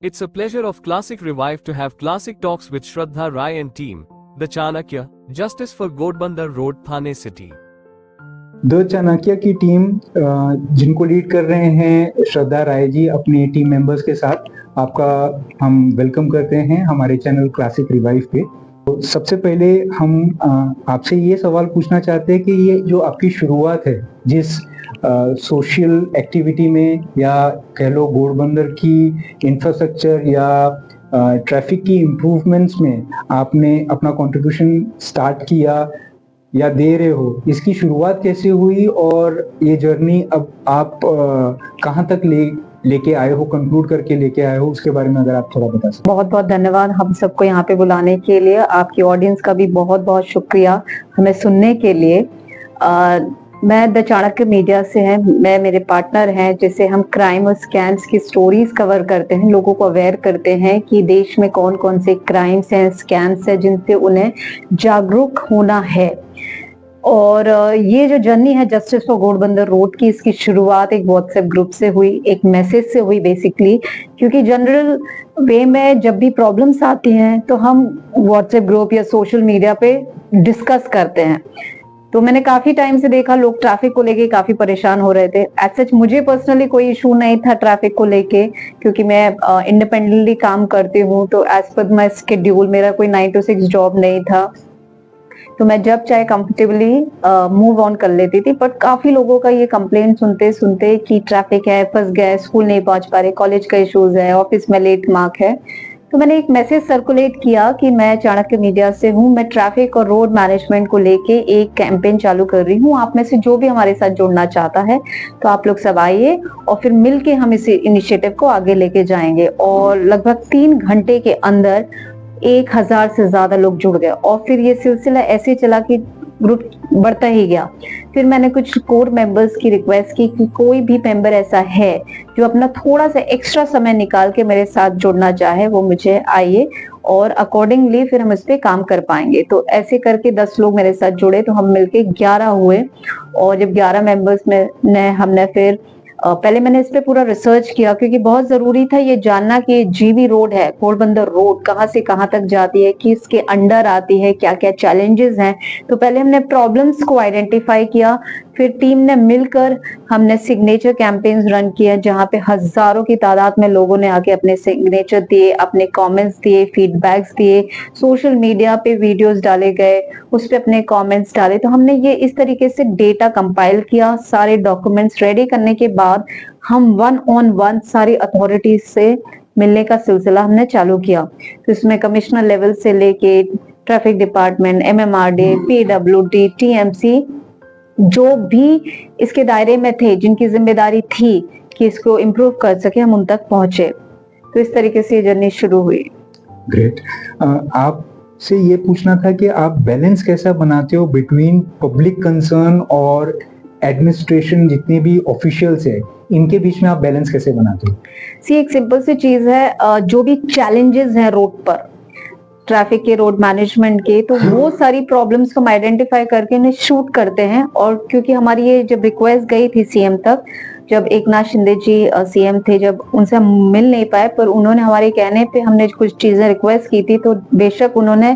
It's a pleasure of Classic Revive to have Classic Talks with Shraddha Rai and team. The Chanakya, Justice for Ghodbandar Road, Thane City. The Chanakya की team जिनको lead कर रहे हैं श्रद्धा राय जी अपने team members के साथ, आपका हम वेलकम करते हैं हमारे चैनल क्लासिक रिवाइव पे। तो सबसे पहले हम आपसे ये सवाल पूछना चाहते हैं कि ये जो आपकी शुरुआत है जिस सोशल एक्टिविटी में या कह लो घोड़बंदर की इंफ्रास्ट्रक्चर या ट्रैफिक की इम्प्रूवमेंट्स में आपने अपना कंट्रीब्यूशन स्टार्ट किया या दे रहे हो, इसकी शुरुआत कैसे हुई और ये जर्नी अब आप कहाँ तक लेके आए हो, कंक्लूड करके लेके आए हो, उसके बारे में अगर आप थोड़ा बता सकें। बहुत बहुत धन्यवाद हम सबको यहाँ पे बुलाने के लिए। आपकी ऑडियंस का भी बहुत बहुत शुक्रिया हमें सुनने के लिए। मैं द चाणक्य मीडिया से हैं, मैं मेरे पार्टनर हैं, जिसे हम क्राइम और स्कैम्स की स्टोरीज कवर करते हैं, लोगों को अवेयर करते हैं कि देश में कौन कौन से क्राइम्स हैं, स्कैम्स हैं, जिनसे उन्हें जागरूक होना है। और ये जो जर्नी है जस्टिस फॉर घोड़बंदर रोड की, इसकी शुरुआत एक व्हाट्सएप ग्रुप से हुई, एक मैसेज से हुई बेसिकली, क्योंकि जनरल वे में जब भी प्रॉब्लम्स आती हैं तो हम व्हाट्सएप ग्रुप या सोशल मीडिया पे डिस्कस करते हैं। तो मैंने काफी टाइम से देखा लोग ट्रैफिक को लेके काफी परेशान हो रहे थे। एज सच मुझे पर्सनली कोई इशू नहीं था ट्रैफिक को लेके, क्योंकि मैं इंडिपेंडेंटली काम करती हूँ, तो एज पर माई शेड्यूल मेरा कोई 9 to 6 जॉब नहीं था, तो मैं जब चाहे कंफर्टेबली मूव ऑन कर लेती थी। बट काफी लोगों का ये कंप्लेंट सुनते सुनते कि ट्रैफिक है, फंस गए, स्कूल नहीं पहुंच पा रहे, कॉलेज का इश्यूज है, ऑफिस में लेट मार्क है, तो मैंने एक मैसेज सर्कुलेट किया कि मैं चाणक्य मीडिया से हूँ, मैं ट्रैफिक और रोड मैनेजमेंट को लेके एक कैंपेन चालू कर रही हूँ। आप में से जो भी हमारे साथ जुड़ना चाहता है तो आप लोग सब आइए और फिर मिलके हम इस इनिशिएटिव को आगे लेके जाएंगे। और लगभग 3 घंटे के अंदर 1000 से ज्यादा लोग जुड़ गए और फिर ये सिलसिला ऐसे चला कि ग्रुप बढ़ता ही गया। फिर मैंने कुछ कोर मेंबर्स की रिक्वेस्ट की कि कोई भी मेंबर ऐसा है जो अपना थोड़ा सा एक्स्ट्रा समय निकाल के मेरे साथ जुड़ना चाहे, वो मुझे आइए और अकॉर्डिंगली फिर हम इस पे काम कर पाएंगे। तो ऐसे करके 10 लोग मेरे साथ जुड़े, तो हम मिलके 11 हुए। और जब 11 मेंबर्स में हमने फिर पहले मैंने इस पे पूरा रिसर्च किया, क्योंकि बहुत जरूरी था ये जानना कि जीबी रोड है, घोड़बंदर रोड कहाँ से कहाँ तक जाती है, कि इसके अंडर आती है, क्या क्या चैलेंजेस हैं। तो पहले हमने प्रॉब्लम्स को आइडेंटिफाई किया, फिर टीम ने मिलकर हमने सिग्नेचर कैंपेन्स रन किए, जहाँ पे हजारों की तादाद में लोगों ने आके अपने सिग्नेचर दिए, अपने कमेंट्स दिए, फीडबैक्स दिए, सोशल मीडिया पे वीडियोस डाले गए, उस पे अपने कमेंट्स डाले। तो हमने ये इस तरीके से डेटा कंपाइल किया। सारे डॉक्यूमेंट्स रेडी करने के बाद हम 1-on-1 सारी अथॉरिटीज से मिलने का सिलसिला हमने चालू किया। तो इसमें कमिश्नर लेवल से लेके traffic department, MMRD, PWD, TMC, जो भी इसके दायरे में थे, जिनकी जिम्मेदारी थी कि इसको इम्प्रूव कर सके, हम उन तक पहुंचे। तो इस तरीके से ये जर्नी शुरू हुई। ग्रेट। आपसे ये पूछना था कि आप बैलेंस कैसा बनाते हो बिटवीन पब्लिक कंसर्न और एडमिनिस्ट्रेशन, जितने भी ऑफिशियल्स है, इनके बीच में आप बैलेंस कैसे बनाते हो? एक सिंपल सी चीज है, जो भी चैलेंजेस हैं रोड पर, ट्रैफिक के, रोड मैनेजमेंट के, तो वो सारी प्रॉब्लम्स को हम आइडेंटिफाई करके उन्हें शूट करते हैं। और क्योंकि हमारी ये जब रिक्वेस्ट गई थी सीएम तक, जब एकनाथ शिंदे जी सीएम थे, जब उनसे हम मिल नहीं पाए, पर उन्होंने हमारे कहने पे हमने कुछ चीजें रिक्वेस्ट की थी, तो बेशक उन्होंने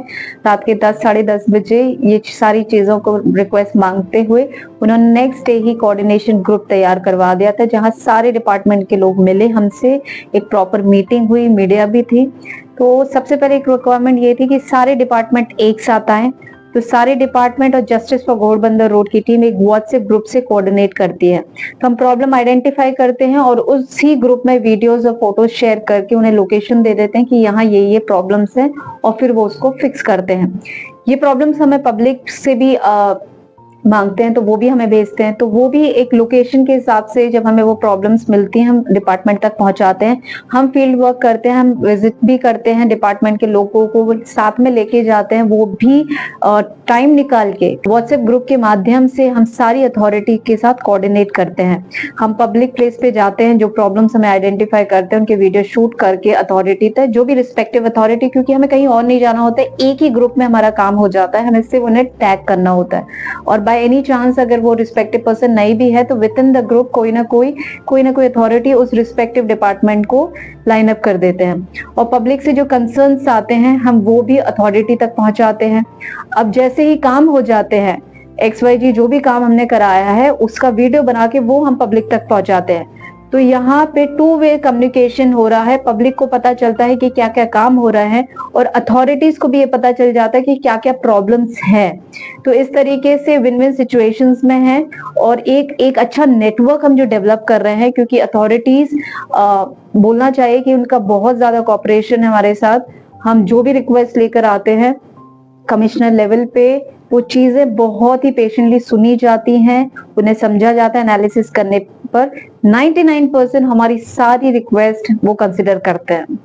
रात के 10, साढ़े 10 बजे ये सारी चीजों को रिक्वेस्ट मांगते हुए उन्होंने नेक्स्ट डे ही कोऑर्डिनेशन ग्रुप तैयार करवा दिया था, जहाँ सारे डिपार्टमेंट के लोग मिले हमसे, एक प्रॉपर मीटिंग हुई, मीडिया भी थी। तो सबसे पहले एक रिक्वायरमेंट ये थी कि सारे डिपार्टमेंट एक साथ आए। तो सारे डिपार्टमेंट और जस्टिस फॉर घोड़बंदर रोड की टीम एक व्हाट्सएप ग्रुप से कोऑर्डिनेट करती है। तो हम प्रॉब्लम आइडेंटिफाई करते हैं और उसी ग्रुप में वीडियोस और फोटोज शेयर करके उन्हें लोकेशन दे देते हैं कि यहाँ ये प्रॉब्लम्स हैं, और फिर वो उसको फिक्स करते हैं। ये प्रॉब्लम्स हमें पब्लिक से भी मांगते हैं, तो वो भी हमें भेजते हैं, तो वो भी एक लोकेशन के हिसाब से जब हमें वो प्रॉब्लम्स मिलती हैं, हम डिपार्टमेंट तक पहुंचाते हैं। हम फील्ड वर्क करते हैं, हम विजिट भी करते हैं, डिपार्टमेंट के लोगों को साथ में लेके जाते हैं, वो भी टाइम निकाल के व्हाट्सएप ग्रुप के माध्यम से हम सारी अथॉरिटी के साथ कोऑर्डिनेट करते हैं। हम पब्लिक प्लेस पे जाते हैं, जो प्रॉब्लम्स हमें आइडेंटिफाई करते हैं उनके वीडियो शूट करके अथॉरिटी तक, जो भी रिस्पेक्टिव अथॉरिटी, क्योंकि हमें कहीं और नहीं जाना होता है, एक ही ग्रुप में हमारा काम हो जाता है, हमें सिर्फ उन्हें टैग करना होता है। और बाय एनी चांस अगर वो रिस्पेक्टिव पर्सन नहीं भी है तो विद इन द ग्रुप कोई ना कोई अथॉरिटी उस रिस्पेक्टिव डिपार्टमेंट को लाइन अप कर देते हैं और पब्लिक से जो कंसर्न्स आते हैं हम वो भी अथॉरिटी तक पहुंचाते हैं। अब जैसे ही काम हो जाते हैं XYZ जो भी काम हमने कराया है उसका वीडियो बना के वो हम पब्लिक तक पहुंचाते हैं। तो यहाँ पे 2 वे कम्युनिकेशन हो रहा है, पब्लिक को पता चलता है कि क्या क्या काम हो रहा है और अथॉरिटीज को भी ये पता चल जाता है कि क्या क्या प्रॉब्लम्स हैं। तो इस तरीके से विन विन सिचुएशंस में है और एक अच्छा नेटवर्क हम जो डेवलप कर रहे हैं, क्योंकि अथॉरिटीज बोलना चाहिए कि उनका बहुत ज्यादा कोऑपरेशन है हमारे साथ। हम जो भी रिक्वेस्ट लेकर आते हैं कमिश्नर लेवल पे वो चीजें बहुत ही पेशेंटली सुनी जाती हैं, उन्हें समझा जाता है। एनालिसिस करने पर 99% हमारी सारी रिक्वेस्ट वो कंसिडर करते हैं।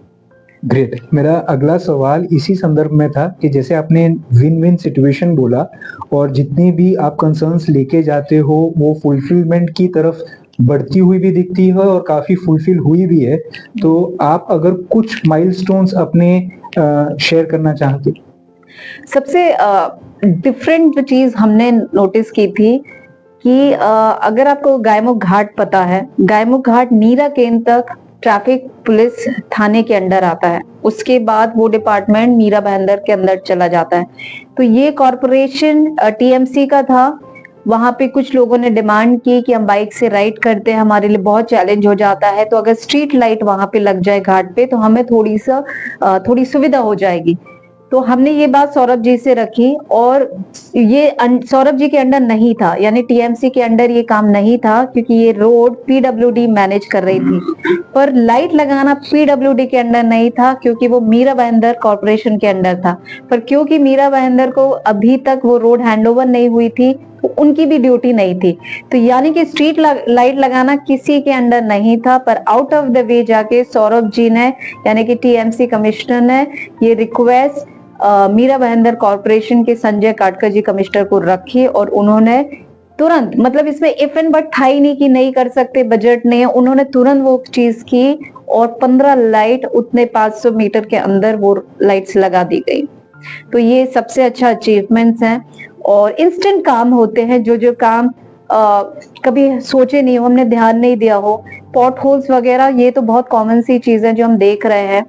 ग्रेट। मेरा अगला सवाल इसी संदर्भ में था कि जैसे आपने विन विन सिचुएशन बोला और जितनी भी आप कंसर्न्स लेके जाते हो वो फुलफिलमेंट की तरफ बढ़ती हुई भी दिखती है और काफी फुलफिल हुई भी है, तो आप अगर कुछ माइलस्टोन्स अपने शेयर करना चाहते। सबसे डिफरेंट जो चीज हमने नोटिस की थी कि अगर आपको गायमुख घाट पता है, गायमुख घाट मीरा केंद्र तक ट्रैफिक पुलिस थाने के अंडर आता है, उसके बाद वो डिपार्टमेंट मीरा भाईंदर के अंदर चला जाता है। तो ये कॉरपोरेशन TMC का था। वहां पे कुछ लोगों ने डिमांड की कि हम बाइक से राइड करते हैं, हमारे लिए बहुत चैलेंज हो जाता है, तो अगर स्ट्रीट लाइट वहां पे लग जाए घाट पे तो हमें थोड़ी सुविधा हो जाएगी। तो हमने ये बात सौरभ जी से रखी और ये सौरभ जी के अंडर नहीं था, यानी TMC के अंडर ये काम नहीं था, क्योंकि ये रोड PWD मैनेज कर रही थी। पर लाइट लगाना PWD के अंडर नहीं था, क्योंकि वो मीरा भाईंदर कॉर्पोरेशन के अंडर था। पर क्योंकि मीरा भाईंदर को अभी तक वो रोड हैंडओवर नहीं हुई थी तो उनकी भी ड्यूटी नहीं थी। तो यानी कि स्ट्रीट लाइट लगाना किसी के अंडर नहीं था, पर आउट ऑफ द वे जाके सौरभ जी ने, यानी कि TMC कमिश्नर ने ये रिक्वेस्ट मीरा भाईंदर कॉर्पोरेशन के संजय काटकर जी कमिश्नर को रखी और उन्होंने तुरंत, मतलब इसमें इफ एंड बट था ही नहीं कि नहीं कर सकते, बजट नहीं है, उन्होंने तुरंत वो चीज की और 15 लाइट उतने 500 मीटर के अंदर वो लाइट्स लगा दी गई। तो ये सबसे अच्छा अचीवमेंट्स हैं और इंस्टेंट काम होते हैं। जो काम कभी सोचे नहीं हो, हमने ध्यान नहीं दिया हो, पॉट होल्स वगैरह, ये तो बहुत कॉमन सी चीजें जो हम देख रहे हैं,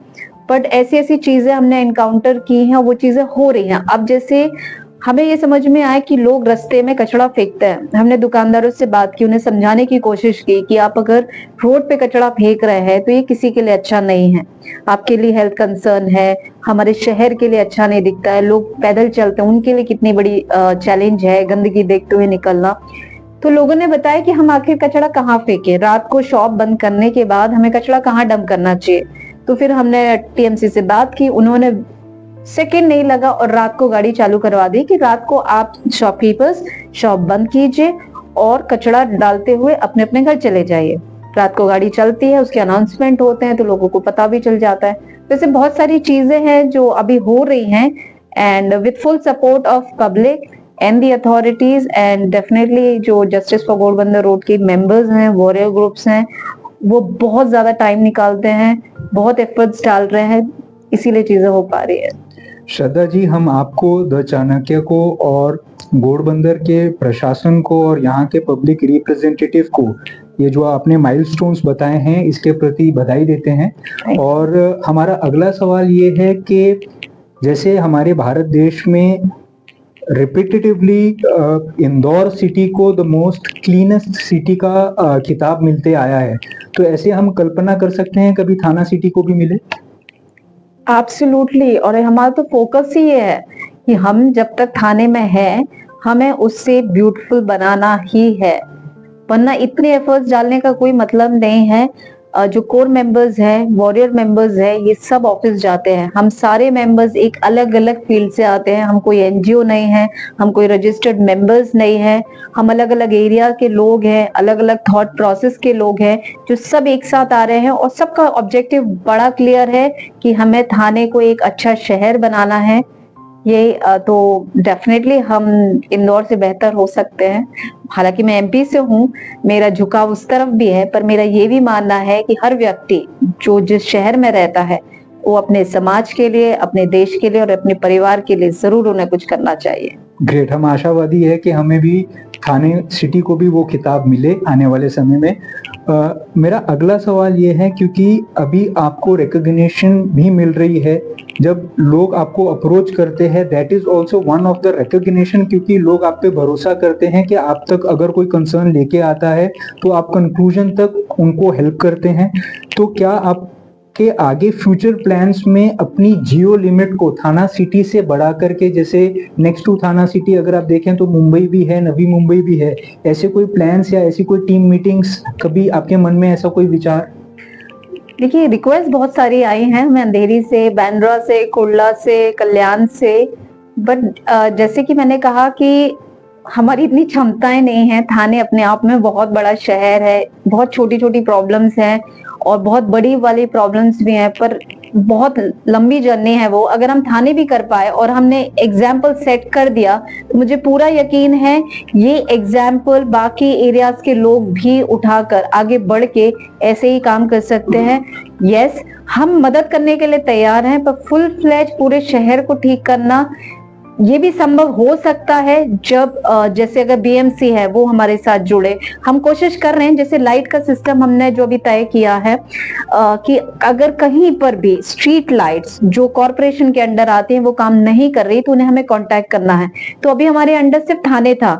बट ऐसी चीजें हमने इनकाउंटर की हैं, वो चीजें हो रही हैं। अब जैसे हमें ये समझ में आया कि लोग रास्ते में कचरा फेंकते हैं, हमने दुकानदारों से बात की, उन्हें समझाने की कोशिश की कि आप अगर रोड पे कचरा फेंक रहे हैं तो ये किसी के लिए अच्छा नहीं है, आपके लिए हेल्थ कंसर्न है, हमारे शहर के लिए अच्छा नहीं दिखता है। लोग पैदल चलते हैं, उनके लिए कितनी बड़ी चैलेंज है गंदगी देखते हुए निकलना। तो लोगों ने बताया कि हम आखिर कचरा कहाँ फेंके, रात को शॉप बंद करने के बाद हमें कचरा कहाँ डंप करना चाहिए। तो फिर हमने TMC से बात की, उन्होंने सेकंड नहीं लगा और रात को गाड़ी चालू करवा दी कि रात को आप शॉपकीपर्स शॉप बंद कीजिए और कचरा डालते हुए अपने अपने घर चले जाइए। रात को गाड़ी चलती है, उसके अनाउंसमेंट होते हैं तो लोगों को पता भी चल जाता है। वैसे बहुत सारी चीजें हैं जो अभी हो रही हैं and with full support of public and the authorities and definitely जो जस्टिस फॉर घोड़बंदर रोड के मेंबर्स हैं, वॉरियर ग्रुप्स हैं, वो बहुत ज्यादा टाइम निकालते हैं, बहुत एफर्ट्स डाल रहे हैं, इसीलिए चीजें हो पा रही है। श्रद्धा जी, हम आपको, द चाणक्य को और घोड़बंदर के प्रशासन को और यहाँ के पब्लिक रिप्रेजेंटेटिव को ये जो आपने माइलस्टोन्स बताए हैं इसके प्रति बधाई देते हैं। और हमारा अगला सवाल ये है कि जैसे हमारे भारत देश में रिपीटेटिवली इंदौर सिटी को द मोस्ट क्लीनेस्ट सिटी का खिताब मिलते आया है, तो ऐसे हम कल्पना कर सकते हैं कभी थाना सिटी को भी मिले? एब्सोल्युटली, और हमारा तो फोकस ही ये है कि हम जब तक थाने में हैं हमें उससे ब्यूटीफुल बनाना ही है, वरना इतने एफर्ट्स डालने का कोई मतलब नहीं है। जो कोर मेंबर्स हैं, वॉरियर मेंबर्स हैं, ये सब ऑफिस जाते हैं। हम सारे मेंबर्स एक अलग अलग फील्ड से आते हैं, हम कोई NGO नहीं है, हम कोई रजिस्टर्ड मेंबर्स नहीं है, हम अलग अलग एरिया के लोग हैं, अलग अलग थॉट प्रोसेस के लोग हैं, जो सब एक साथ आ रहे हैं और सबका ऑब्जेक्टिव बड़ा क्लियर है कि हमें थाने को एक अच्छा शहर बनाना है। ये तो डेफिनेटली हम इंदौर से बेहतर हो सकते हैं। हालांकि मैं MP से हूँ, मेरा झुकाव उस तरफ भी है, पर मेरा ये भी मानना है कि हर व्यक्ति जो जिस शहर में रहता है वो अपने समाज के लिए, अपने देश के लिए और अपने परिवार के लिए जरूर उन्हें कुछ करना चाहिए। ग्रेट, हम आशावादी है कि हमें भी थाने सिटी को भी वो खिताब मिले आने वाले समय में। मेरा अगला सवाल ये है, क्योंकि अभी आपको रिकॉग्निशन भी मिल रही है, जब लोग आपको अप्रोच करते हैं that is also one of the recognition, क्योंकि लोग आप पे भरोसा करते हैं कि आप तक अगर कोई कंसर्न लेके आता है तो आप कंक्लूजन तक उनको हेल्प करते हैं। तो क्या आप के आगे फ्यूचर प्लान्स में अपनी जियो लिमिट को थाना सिटी से बढ़ा करके, जैसे नेक्स्ट टू थाना सिटी अगर आप देखें तो मुंबई भी है, नवी मुंबई भी है, ऐसे कोई प्लान्स या ऐसी कोई टीम मीटिंग्स कभी आपके मन में ऐसा कोई विचार? देखिए, रिक्वेस्ट बहुत सारी आई हैं, मैं अंधेरी से, बांद्रा से, कुर्ला से, कल्याण से, बट जैसे कि मैंने कहा कि हमारी इतनी क्षमताएं नहीं है। थाने अपने आप में बहुत बड़ा शहर है, बहुत छोटी छोटी प्रॉब्लम्स हैं और बहुत बड़ी वाली प्रॉब्लम्स भी हैं, पर बहुत लंबी जर्नी है वो। अगर हम थाने भी कर पाए और हमने एग्जाम्पल सेट कर दिया तो मुझे पूरा यकीन है ये एग्जाम्पल बाकी एरियाज के लोग भी उठाकर आगे बढ़ के ऐसे ही काम कर सकते हैं। यस, हम मदद करने के लिए तैयार हैं, पर फुल फ्लैज पूरे शहर को ठीक करना ये भी संभव हो सकता है जब जैसे अगर बीएमसी है वो हमारे साथ जुड़े। हम कोशिश कर रहे हैं, जैसे लाइट का सिस्टम हमने जो अभी तय किया है कि अगर कहीं पर भी स्ट्रीट लाइट्स जो कॉरपोरेशन के अंडर आती हैं वो काम नहीं कर रही तो उन्हें हमें कांटेक्ट करना है। तो अभी हमारे अंडर सिर्फ थाने था,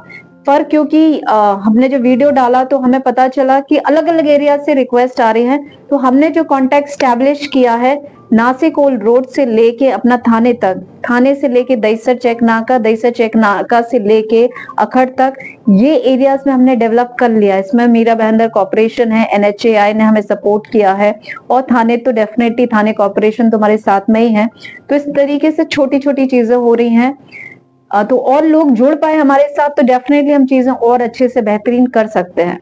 पर क्योंकि हमने जो वीडियो डाला तो हमें पता चला कि अलग अलग एरिया से रिक्वेस्ट आ रही है, तो हमने जो कांटेक्ट स्टैब्लिश किया है नासिक ओल्ड रोड से लेके अपना थाने तक, थाने से लेके दहीसर चेक नाका, दहीसर चेक नाका से लेके अखड़ तक, ये एरियाज में हमने डेवलप कर लिया। इसमें मीरा बहंदर कॉर्पोरेशन है, एनएचएआई ने हमें सपोर्ट किया है और थाने तो डेफिनेटली थाने कॉर्पोरेशन तो हमारे साथ में ही है। तो इस तरीके से छोटी छोटी चीजें हो रही हैं, तो और लोग जुड़ पाए हमारे साथ तो डेफिनेटली हम चीजें और अच्छे से बेहतरीन कर सकते हैं।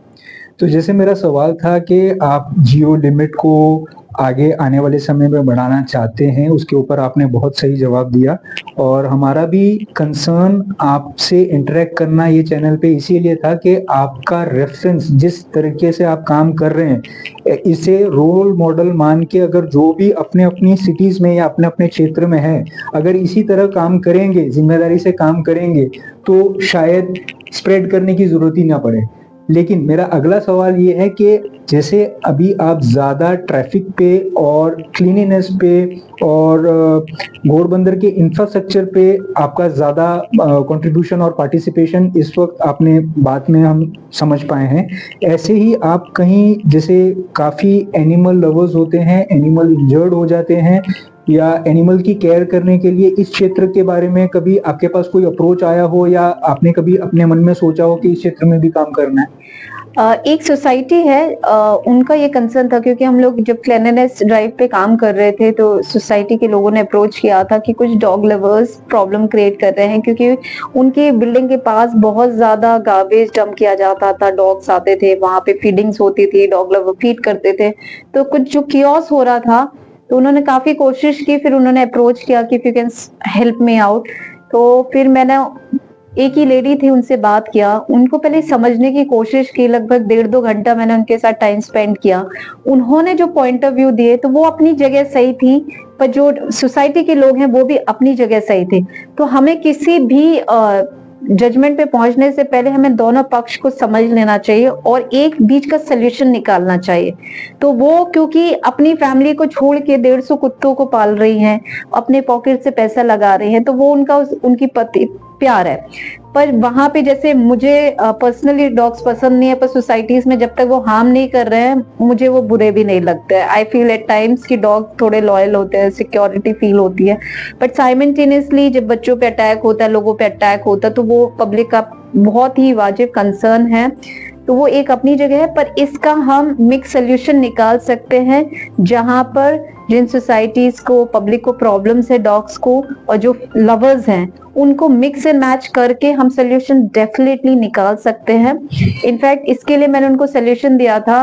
तो जैसे मेरा सवाल था कि आप जियो लिमिट को आगे आने वाले समय में बढ़ाना चाहते हैं, उसके ऊपर आपने बहुत सही जवाब दिया। और हमारा भी कंसर्न आपसे इंटरेक्ट करना ये चैनल पे इसीलिए था कि आपका रेफरेंस, जिस तरीके से आप काम कर रहे हैं, इसे रोल मॉडल मान के अगर जो भी अपने अपनी सिटीज में या अपने अपने क्षेत्र में है, अगर इसी तरह काम करेंगे, जिम्मेदारी से काम करेंगे, तो शायद स्प्रेड करने की जरूरत ही ना पड़े। लेकिन मेरा अगला सवाल ये है कि जैसे अभी आप ज़्यादा ट्रैफिक पे और क्लीनिनेस पे और घोड़बंदर के इंफ्रास्ट्रक्चर पे आपका ज़्यादा कंट्रीब्यूशन और पार्टिसिपेशन इस वक्त आपने बात में हम समझ पाए हैं, ऐसे ही आप कहीं जैसे काफ़ी एनिमल लवर्स होते हैं, एनिमल इंजर्ड हो जाते हैं या एनिमल की केयर करने के लिए इस क्षेत्र के बारे में कभी आपके पास कोई अप्रोच आया हो या आपने कभी अपने मन में सोचा हो कि इस क्षेत्र में भी काम करना है? एक सोसाइटी है, उनका ये कंसर्न था, क्योंकि हम लोग जब क्लीनलीनेस ड्राइव पे काम कर रहे थे तो सोसाइटी के लोगों ने अप्रोच किया था कि कुछ डॉग लवर्स प्रॉब्लम क्रिएट कर रहे हैं, क्योंकि उनकी बिल्डिंग के पास बहुत ज्यादा गार्बेज डंप किया जाता था, डॉग्स आते थे, वहां पे फीडिंग्स होती थी, डॉग लवर फीड करते थे, तो कुछ जो कियोस हो रहा था, तो उन्होंने काफी कोशिश की, फिर उन्होंने अप्रोच किया कि if you can help me out. तो फिर मैंने एक ही लेडी थी, उनसे बात किया, उनको पहले समझने की कोशिश की, लगभग 1.5-2 घंटा मैंने उनके साथ टाइम स्पेंड किया। उन्होंने जो पॉइंट ऑफ व्यू दिए तो वो अपनी जगह सही थी, पर जो सोसाइटी के लोग हैं वो भी अपनी जगह सही थे। तो हमें किसी भी जजमेंट पे पहुंचने से पहले हमें दोनों पक्ष को समझ लेना चाहिए और एक बीच का सोल्यूशन निकालना चाहिए। तो वो क्योंकि अपनी फैमिली को छोड़ के 150 कुत्तों को पाल रही हैं, अपने पॉकेट से पैसा लगा रही हैं, तो वो उनकी पति प्यार है। पर वहां पे जैसे मुझे पर्सनली डॉग्स पसंद नहीं है, पर सोसाइटीज में जब तक वो हार्म नहीं कर रहे हैं मुझे वो बुरे भी नहीं लगते हैं। आई फील एट टाइम्स कि डॉग थोड़े लॉयल होते हैं, सिक्योरिटी फील होती है, बट साइमल्टेनियसली जब बच्चों पे अटैक होता है, लोगों पे अटैक होता है, तो वो पब्लिक का बहुत ही वाजिब कंसर्न है। तो वो एक अपनी जगह है, पर इसका हम मिक्स सोल्यूशन निकाल सकते हैं, जहां पर जिन सोसाइटीज को, पब्लिक को प्रॉब्लम्स है डॉग्स को, और जो लवर्स हैं उनको मिक्स एंड मैच करके हम सोल्यूशन डेफिनेटली निकाल सकते हैं। इनफैक्ट इसके लिए मैंने उनको सोल्यूशन दिया था,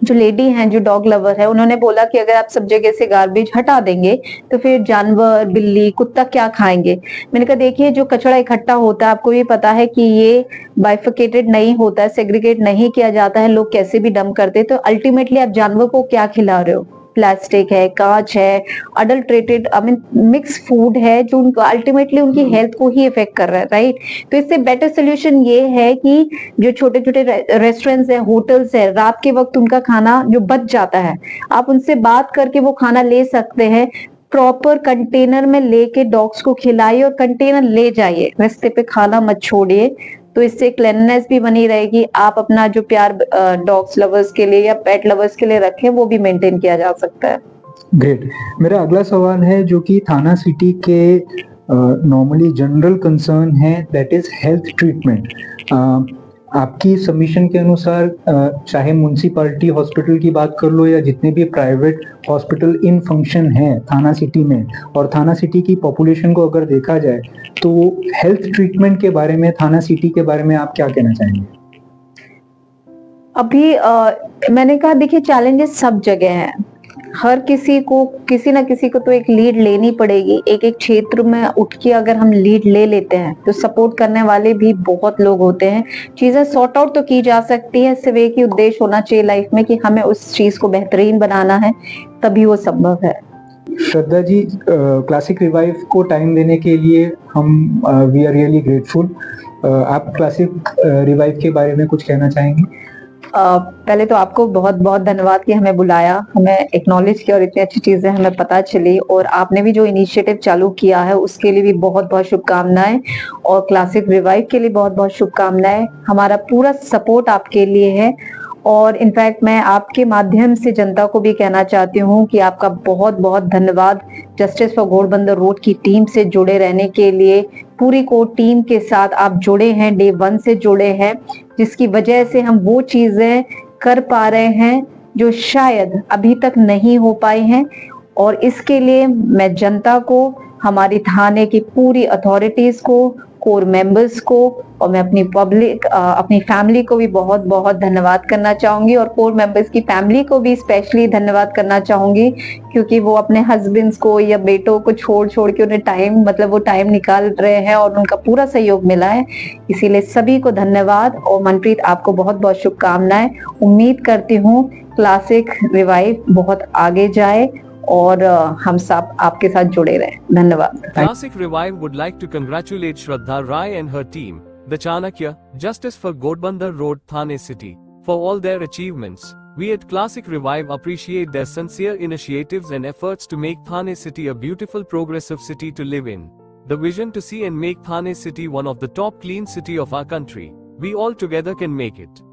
जो लेडी हैं, जो डॉग लवर है, उन्होंने बोला कि अगर आप सब जगह से गार्बेज हटा देंगे तो फिर जानवर, बिल्ली, कुत्ता क्या खाएंगे। मैंने कहा देखिए, जो कचरा इकट्ठा होता है, आपको भी पता है कि ये बाइफिकेटेड नहीं होता है, सेग्रीगेट नहीं किया जाता है, लोग कैसे भी डंप करते हैं, तो अल्टीमेटली आप जानवर को क्या खिला रहे हो, प्लास्टिक है, कांच है, adulterated I mean mix food है जो उनको अल्टीमेटली उनकी हेल्थ को ही इफेक्ट कर रहा है, राइट। तो इससे बेटर सोल्यूशन ये है कि जो छोटे छोटे रेस्टोरेंट्स है, होटल्स है, रात के वक्त उनका खाना जो बच जाता है, आप उनसे बात करके वो खाना ले सकते हैं। प्रॉपर कंटेनर में लेके डॉग्स को खिलाइए और कंटेनर ले जाइए, रास्ते पे खाना मत छोड़िए। तो इससे क्लीननेस भी बनी रहेगी, आप अपना जो प्यार डॉग्स लवर्स के लिए या पेट लवर्स के लिए रखें वो भी मेंटेन किया जा सकता है। ग्रेट। मेरा अगला सवाल है जो कि थाना सिटी के नॉर्मली जनरल कंसर्न है, दैट इज हेल्थ ट्रीटमेंट। आपकी सबमिशन के अनुसार चाहे म्युनिसिपैलिटी हॉस्पिटल की बात कर लो या जितने भी प्राइवेट हॉस्पिटल इन फंक्शन हैं थाना सिटी में, और थाना सिटी की पॉपुलेशन को अगर देखा जाए तो हेल्थ ट्रीटमेंट के बारे में, थाना सिटी के बारे में आप क्या कहना चाहेंगे? अभी मैंने कहा देखिए चैलेंजेस सब जगह हैं, हर किसी को किसी ना किसी को तो एक लीड लेनी पड़ेगी। एक एक क्षेत्र में उठ के अगर हम लीड ले लेते हैं तो सपोर्ट करने वाले भी बहुत लोग होते हैं, चीजें सॉर्ट आउट तो की जा सकती है। सिर्फ एक ही उद्देश्य होना चाहिए लाइफ में कि हमें उस चीज को बेहतरीन बनाना है, तभी वो संभव है। श्रद्धा जी, क्लासिक रिवाइव को टाइम देने के लिए हम वी आर रियली ग्रेटफुल। आप क्लासिक रिवाइव के बारे में कुछ कहना चाहेंगे? पहले तो आपको बहुत बहुत धन्यवाद कि हमें बुलाया, हमें एक्नॉलेज किया और इतनी अच्छी चीजें हमें पता चली, और आपने भी जो इनिशिएटिव चालू किया है उसके लिए भी बहुत बहुत शुभकामनाएं, और क्लासिक रिवाइव के लिए बहुत बहुत शुभकामनाएं। हमारा पूरा सपोर्ट आपके लिए है, और इनफैक्ट मैं आपके माध्यम से जनता को भी कहना चाहती हूँ कि आपका बहुत बहुत धन्यवाद जस्टिस फॉर घोड़बंदर रोड की टीम से जुड़े रहने के लिए। पूरी कोर्ट टीम के साथ आप जुड़े हैं, डे 1 से जुड़े हैं, जिसकी वजह से हम वो चीजें कर पा रहे हैं जो शायद अभी तक नहीं हो पाई हैं। और इसके लिए मैं जनता को, हमारी थाने की पूरी अथॉरिटीज को, कोर मेंबर्स को, और मैं अपनी अपनी फैमिली को भी बहुत बहुत धन्यवाद करना चाहूंगी, और कोर मेंबर्स की फैमिली को भी स्पेशली धन्यवाद करना चाहूंगी, क्योंकि वो अपने हस्बैंड्स को या बेटों को छोड़ छोड़ के उन्हें टाइम वो टाइम निकाल रहे हैं और उनका पूरा सहयोग मिला है। इसीलिए सभी को धन्यवाद, और मनप्रीत आपको बहुत बहुत शुभकामनाएं। उम्मीद करती हूँ क्लासिक रिवाइव बहुत आगे जाए और हम सब आपके साथ जुड़े रहें। धन्यवाद। Classic Revive would like to congratulate Shraddha Rai and her team, the Chanakya, Justice for Godbandar Road, Thane City, for all their achievements. We at Classic Revive appreciate their sincere initiatives and efforts to make Thane City a beautiful, progressive city to live in. The vision to see and make Thane City one of the top clean city of our country. We all together can make it.